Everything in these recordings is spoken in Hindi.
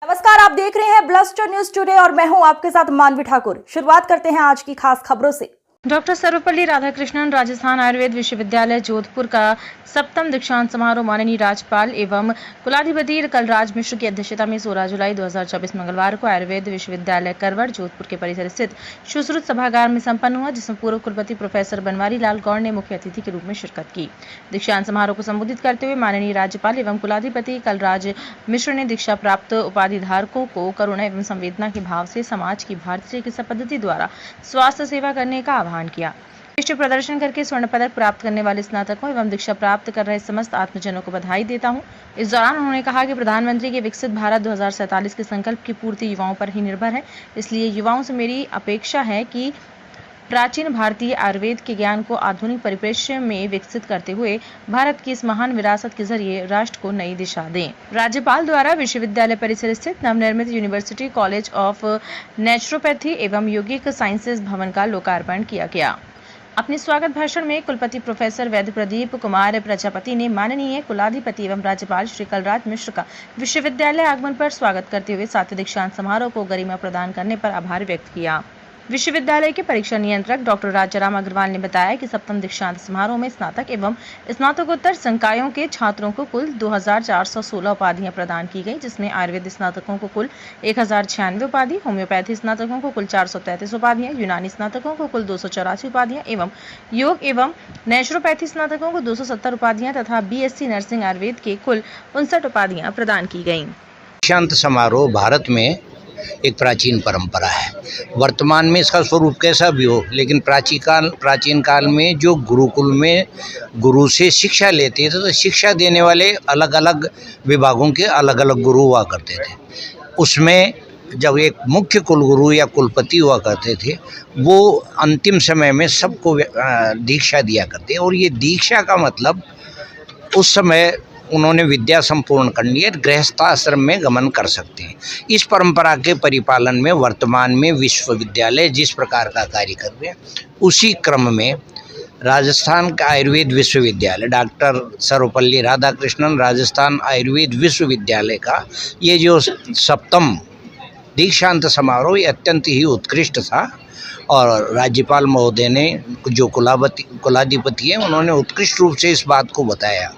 नमस्कार, आप देख रहे हैं ब्लस्टर न्यूज टुडे और मैं हूं आपके साथ मानवी ठाकुर। शुरुआत करते हैं आज की खास खबरों से। डॉक्टर सर्वपल्ली राधाकृष्णन राजस्थान आयुर्वेद विश्वविद्यालय जोधपुर का 7वां दीक्षांत समारोह माननीय राज्यपाल एवं कुलाधिपति कलराज मिश्र की अध्यक्षता में 16 जुलाई 2024 मंगलवार को आयुर्वेद विश्वविद्यालय करवड़ जोधपुर के परिसर स्थित सुश्रुत सभागार में संपन्न हुआ, जिसमें पूर्व कुलपति प्रोफेसर बनवारी लाल गौड़ ने मुख्य अतिथि के रूप में शिरकत की। दीक्षांत समारोह को संबोधित करते हुए माननीय राज्यपाल एवं कुलाधिपति कलराज मिश्र ने दीक्षा प्राप्त उपाधि धारकों को करुणा एवं संवेदना के भाव से समाज की भारतीय चिकित्सा पद्धति द्वारा स्वास्थ्य सेवा करने का आह्वान किया। उत्कृष्ट प्रदर्शन करके स्वर्ण पदक प्राप्त करने वाले स्नातकों एवं दीक्षा प्राप्त कर रहे समस्त आत्मजनों को बधाई देता हूं। इस दौरान उन्होंने कहा कि प्रधानमंत्री के विकसित भारत 2047 के संकल्प की पूर्ति युवाओं पर ही निर्भर है, इसलिए युवाओं से मेरी अपेक्षा है कि प्राचीन भारतीय आयुर्वेद के ज्ञान को आधुनिक परिप्रेक्ष्य में विकसित करते हुए भारत की इस महान विरासत के जरिए राष्ट्र को नई दिशा दें। राज्यपाल द्वारा विश्वविद्यालय परिसर स्थित नवनिर्मित यूनिवर्सिटी कॉलेज ऑफ नेचुरोपैथी एवं यौगिक साइंसेज भवन का लोकार्पण किया गया। अपने स्वागत भाषण में कुलपति प्रोफेसर वैद्य प्रदीप कुमार प्रजापति ने माननीय कुलाधिपति एवं राज्यपाल श्री कलराज मिश्र का विश्वविद्यालय आगमन पर स्वागत करते हुए 7वें दीक्षांत समारोह को गरिमा प्रदान करने पर आभार व्यक्त किया। विश्वविद्यालय के परीक्षा नियंत्रक डॉक्टर राजाराम अग्रवाल ने बताया कि 7वें दीक्षांत समारोह में स्नातक एवं स्नातकोत्तर संकायों के छात्रों को कुल 2416 उपाधियां प्रदान की गई, जिसमें आयुर्वेद स्नातकों को कुल 1096 उपाधि, होम्योपैथी स्नातकों को कुल 433 उपाधियां, यूनानी स्नातकों को कुल 284 उपाधियां एवं योग एवं नेचुरोपैथी स्नातकों को 270 उपाधियां तथा बीएससी नर्सिंग आयुर्वेद के कुल 59 उपाधियां प्रदान की गयी। दीक्षांत समारोह भारत में एक प्राचीन परंपरा है। वर्तमान में इसका स्वरूप कैसा भी हो, लेकिन प्राचीन काल में जो गुरुकुल में गुरु से शिक्षा लेते थे तो शिक्षा देने वाले अलग अलग विभागों के अलग अलग गुरु हुआ करते थे। उसमें जब एक मुख्य कुलगुरु या कुलपति हुआ करते थे, वो अंतिम समय में सबको दीक्षा दिया करते, और ये दीक्षा का मतलब उस समय उन्होंने विद्या संपूर्ण करनी है, गृहस्थाश्रम में गमन कर सकते हैं। इस परंपरा के परिपालन में वर्तमान में विश्वविद्यालय जिस प्रकार का कार्य कर रहे हैं, उसी क्रम में राजस्थान का आयुर्वेद विश्वविद्यालय डॉक्टर सर्वपल्ली राधाकृष्णन राजस्थान आयुर्वेद विश्वविद्यालय का ये जो 7वां दीक्षांत समारोह अत्यंत ही उत्कृष्ट था। और राज्यपाल महोदय ने जो कुलाधिपति हैं, उन्होंने उत्कृष्ट रूप से इस बात को बताया।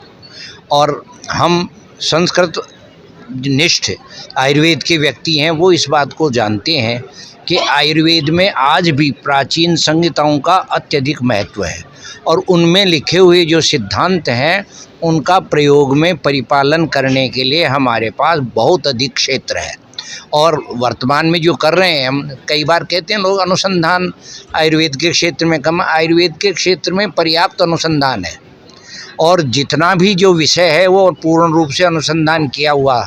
और हम संस्कृत निष्ठ आयुर्वेद के व्यक्ति हैं, वो इस बात को जानते हैं कि आयुर्वेद में आज भी प्राचीन संहिताओं का अत्यधिक महत्व है, और उनमें लिखे हुए जो सिद्धांत हैं उनका प्रयोग में परिपालन करने के लिए हमारे पास बहुत अधिक क्षेत्र है। और वर्तमान में जो कर रहे हैं, हम कई बार कहते हैं लोग अनुसंधान आयुर्वेद के क्षेत्र में कम, आयुर्वेद के क्षेत्र में पर्याप्त अनुसंधान है, और जितना भी जो विषय है वो पूर्ण रूप से अनुसंधान किया हुआ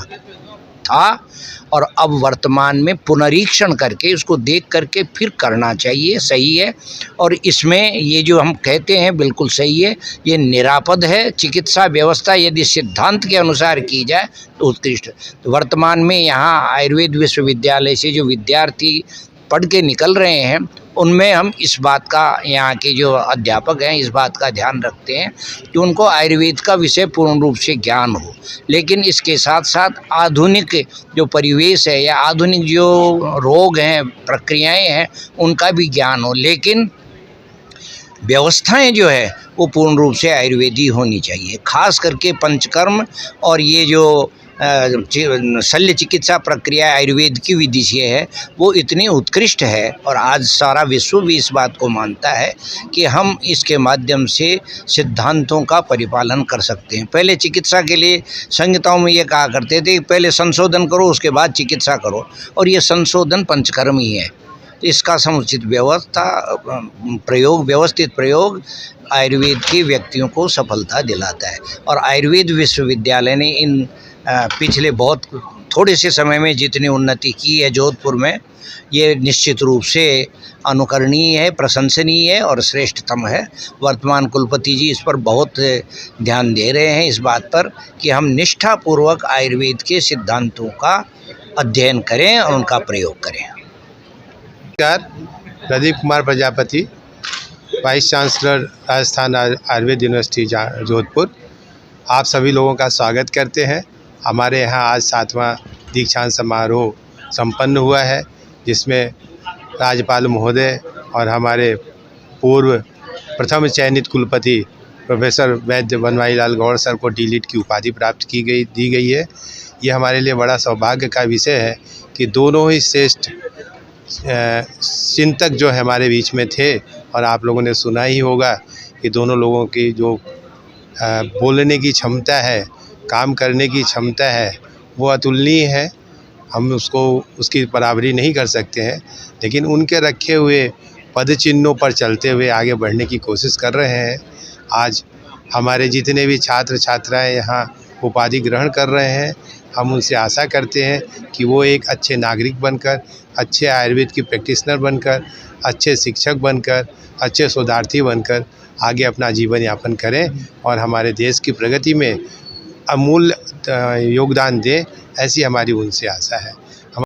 था, और अब वर्तमान में पुनरीक्षण करके उसको देख करके फिर करना चाहिए, सही है। और इसमें ये जो हम कहते हैं बिल्कुल सही है, ये निरापद है। चिकित्सा व्यवस्था यदि सिद्धांत के अनुसार की जाए तो उत्कृष्ट। तो वर्तमान में यहाँ आयुर्वेद विश्वविद्यालय से जो विद्यार्थी पढ़ के निकल रहे हैं, उनमें हम इस बात का, यहाँ के जो अध्यापक हैं, इस बात का ध्यान रखते हैं कि उनको आयुर्वेद का विषय पूर्ण रूप से ज्ञान हो, लेकिन इसके साथ साथ आधुनिक जो परिवेश है या आधुनिक जो रोग हैं, प्रक्रियाएं हैं, उनका भी ज्ञान हो, लेकिन व्यवस्थाएं जो है वो पूर्ण रूप से आयुर्वेदी होनी चाहिए। खास करके पंचकर्म और ये जो शल्य चिकित्सा प्रक्रिया आयुर्वेद की विधि से है, वो इतनी उत्कृष्ट है, और आज सारा विश्व भी इस बात को मानता है कि हम इसके माध्यम से सिद्धांतों का परिपालन कर सकते हैं। पहले चिकित्सा के लिए संहिताओं में ये कहा करते थे कि पहले संशोधन करो, उसके बाद चिकित्सा करो, और ये संशोधन पंचकर्म ही है। इसका समुचित व्यवस्थित प्रयोग आयुर्वेद के व्यक्तियों को सफलता दिलाता है। और आयुर्वेद विश्वविद्यालय ने इन पिछले बहुत थोड़े से समय में जितनी उन्नति की है जोधपुर में, ये निश्चित रूप से अनुकरणीय है, प्रशंसनीय है और श्रेष्ठतम है। वर्तमान कुलपति जी इस पर बहुत ध्यान दे रहे हैं, इस बात पर कि हम निष्ठापूर्वक आयुर्वेद के सिद्धांतों का अध्ययन करें और उनका प्रयोग करें। Pradeep Kumar Prajapati, vice chancellor Rajasthan Ayurveda university Jodhpur, आप सभी लोगों का स्वागत करते हैं। हमारे यहाँ आज 7वां दीक्षांत समारोह संपन्न हुआ है, जिसमें राज्यपाल महोदय और हमारे पूर्व प्रथम चयनित कुलपति प्रोफेसर वैद्य बनवारी लाल गौड़ सर को डी.लिट की उपाधि प्राप्त दी गई है। ये हमारे लिए बड़ा सौभाग्य का विषय है कि दोनों ही श्रेष्ठ चिंतक जो हमारे बीच में थे, और आप लोगों ने सुना ही होगा कि दोनों लोगों की जो बोलने की क्षमता है, काम करने की क्षमता है, वो अतुलनीय है। हम उसकी बराबरी नहीं कर सकते हैं, लेकिन उनके रखे हुए पद चिन्हों पर चलते हुए आगे बढ़ने की कोशिश कर रहे हैं। आज हमारे जितने भी छात्र छात्राएं यहाँ उपाधि ग्रहण कर रहे हैं, हम उनसे आशा करते हैं कि वो एक अच्छे नागरिक बनकर, अच्छे आयुर्वेद की प्रैक्टिशनर बनकर, अच्छे शिक्षक बनकर, अच्छे शोधार्थी बनकर आगे अपना जीवन यापन करें और हमारे देश की प्रगति में अमूल्य योगदान दें, ऐसी हमारी उनसे आशा है।